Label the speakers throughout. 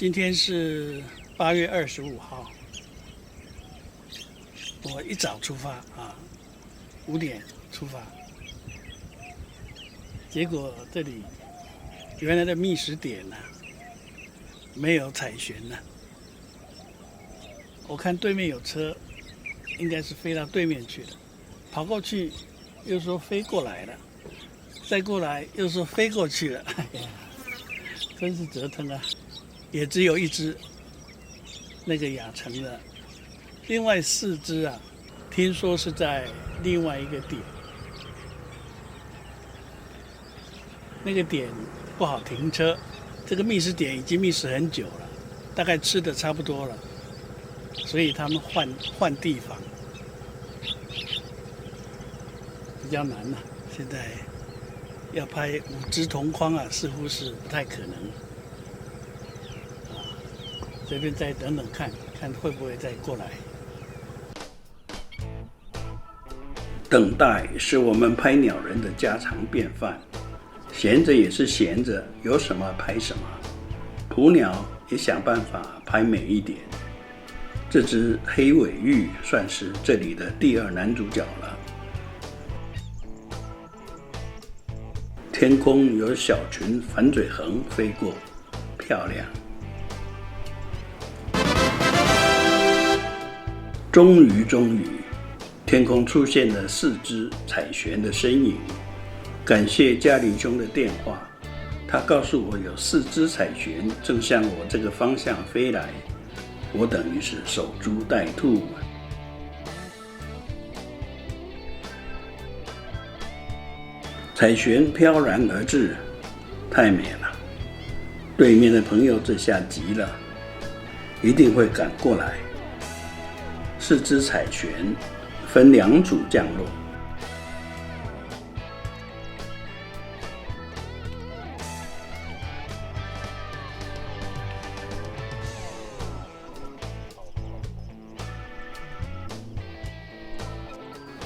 Speaker 1: 今天是8月25号，我一早出发5点出发，结果这里原来的觅食点没有采旋我看对面有车，应该是飞到对面去了，跑过去又说飞过来了，再过来又说飞过去了，真是折腾啊！也只有一只那个亚成的，另外4只听说是在另外一个点，那个点不好停车，这个觅食点已经觅食很久了，大概吃的差不多了，所以他们换地方比较难现在要拍5只同框似乎是不太可能这边再等等看会不会再过来。等待是我们拍鸟人的家常便饭，闲着也是闲着，有什么拍什么。捕鸟也想办法拍美一点。这只黑尾鹬算是这里的第2男主角了。天空有小群反嘴鸻飞过，漂亮。终于，天空出现了4只采旋的身影。感谢嘉玲兄的电话，他告诉我有4只采旋正向我这个方向飞来，我等于是守株待兔。采旋飘然而至，太美了。对面的朋友这下急了，一定会赶过来。4只采旋分2组降落，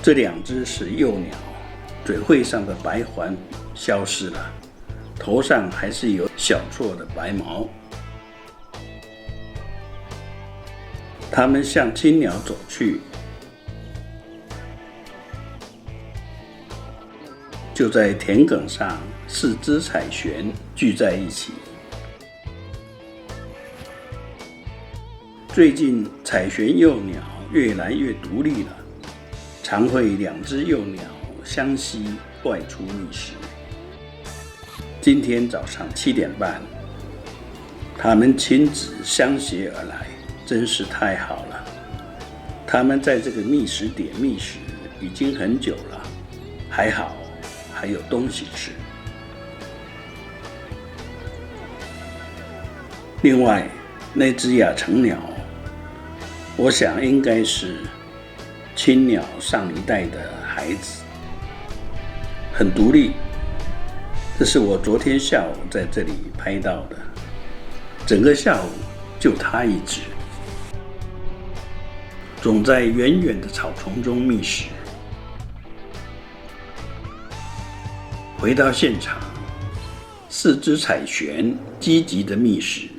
Speaker 1: 这2只是幼鸟，嘴喙上的白环消失了，头上还是有小撮的白毛。它们向青鸟走去，就在田埂上，4只采旋聚在一起。最近采旋幼鸟越来越独立了，常会2只幼鸟相携外出觅食。今天早上7点半，它们亲自相携而来，真是太好了。他们在这个觅食点觅食已经很久了，还好还有东西吃。另外那只亚成鸟，我想应该是青鸟上一代的孩子，很独立。这是我昨天下午在这里拍到的，整个下午就它一只，总在远远的草丛中觅食。回到现场，4只采旋积极的觅食。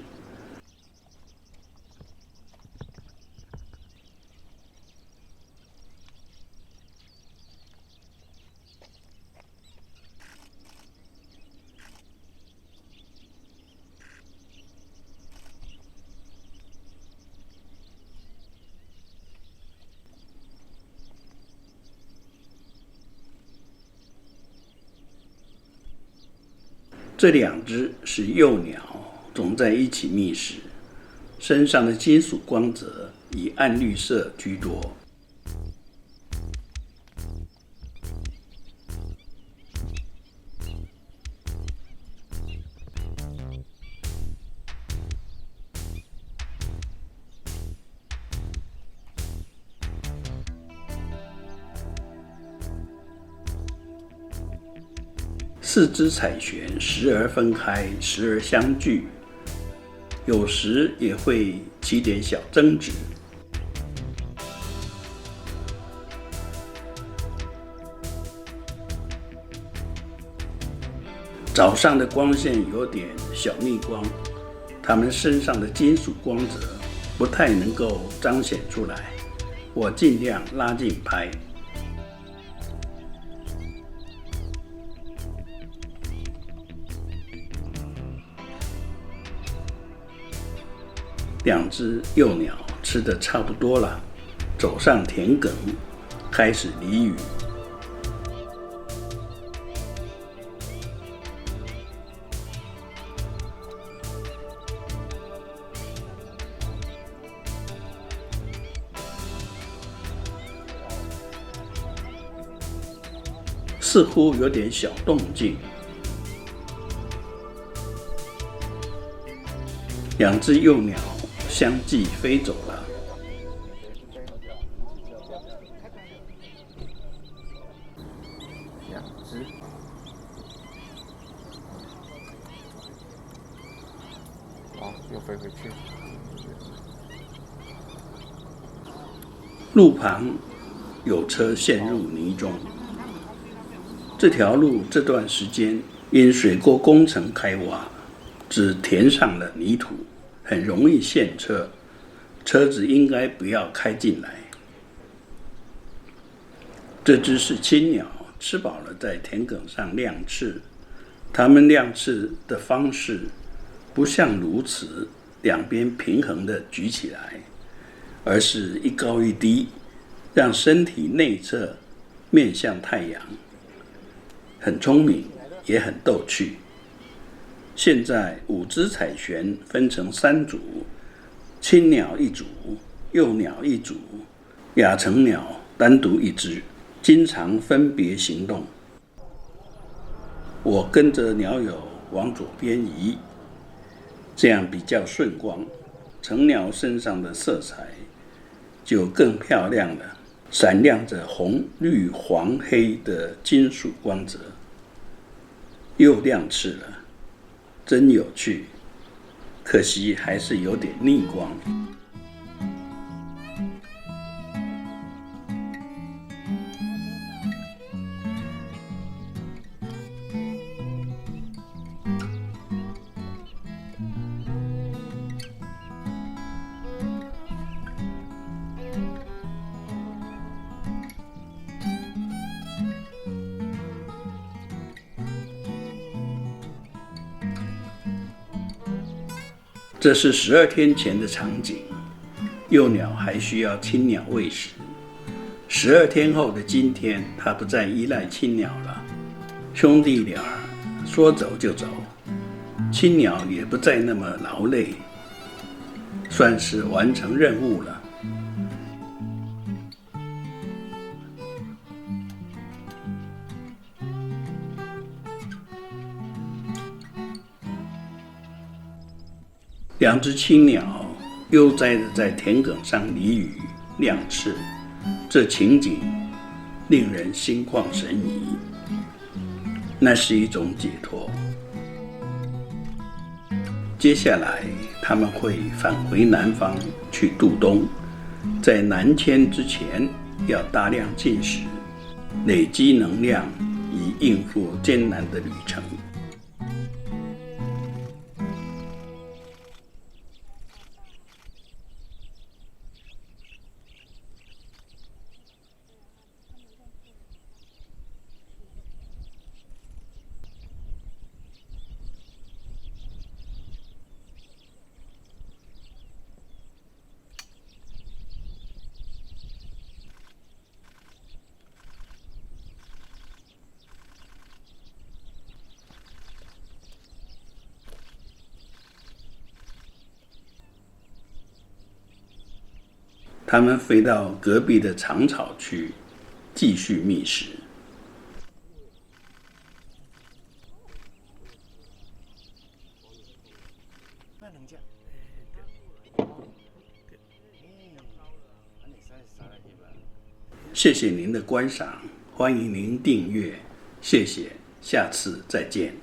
Speaker 1: 这2只是幼鸟，总在一起觅食，身上的金属光泽以暗绿色居多。4只采旋时而分开，时而相聚，有时也会起点小争执。早上的光线有点小逆光，它们身上的金属光泽不太能够彰显出来，我尽量拉近拍。两只幼鸟吃得差不多了，走上田埂，开始离语。似乎有点小动静。两只幼鸟相继飞走了。
Speaker 2: 两只，又飞回去。
Speaker 1: 路旁有车陷入泥中。这条路这段时间因水沟工程开挖，只填上了泥土，很容易陷车，车子应该不要开进来。这只是青鸟，吃饱了在田埂上亮翅。它们亮翅的方式不像如此两边平衡地举起来，而是一高一低，让身体内侧面向太阳。很聪明，也很逗趣。现在5只彩旋分成3组，青鸟1组，幼鸟1组，亚成鸟单独1只，经常分别行动。我跟着鸟友往左边移，这样比较顺光，成鸟身上的色彩就更漂亮了，闪亮着红、绿、黄、黑的金属光泽。又亮翅了，真有趣，可惜还是有点逆光。这是12天前的场景，幼鸟还需要青鸟喂食。12天后的今天，它不再依赖青鸟了，兄弟俩说走就走，青鸟也不再那么劳累，算是完成任务了。两只青鸟悠哉地在田埂上离语亮翅，这情景令人心旷神怡，那是一种解脱。接下来他们会返回南方去度冬，在南迁之前要大量进食，累积能量以应付艰难的旅程。它们飞到隔壁的长草区，继续觅食。谢谢您的观赏，欢迎您订阅，谢谢，下次再见。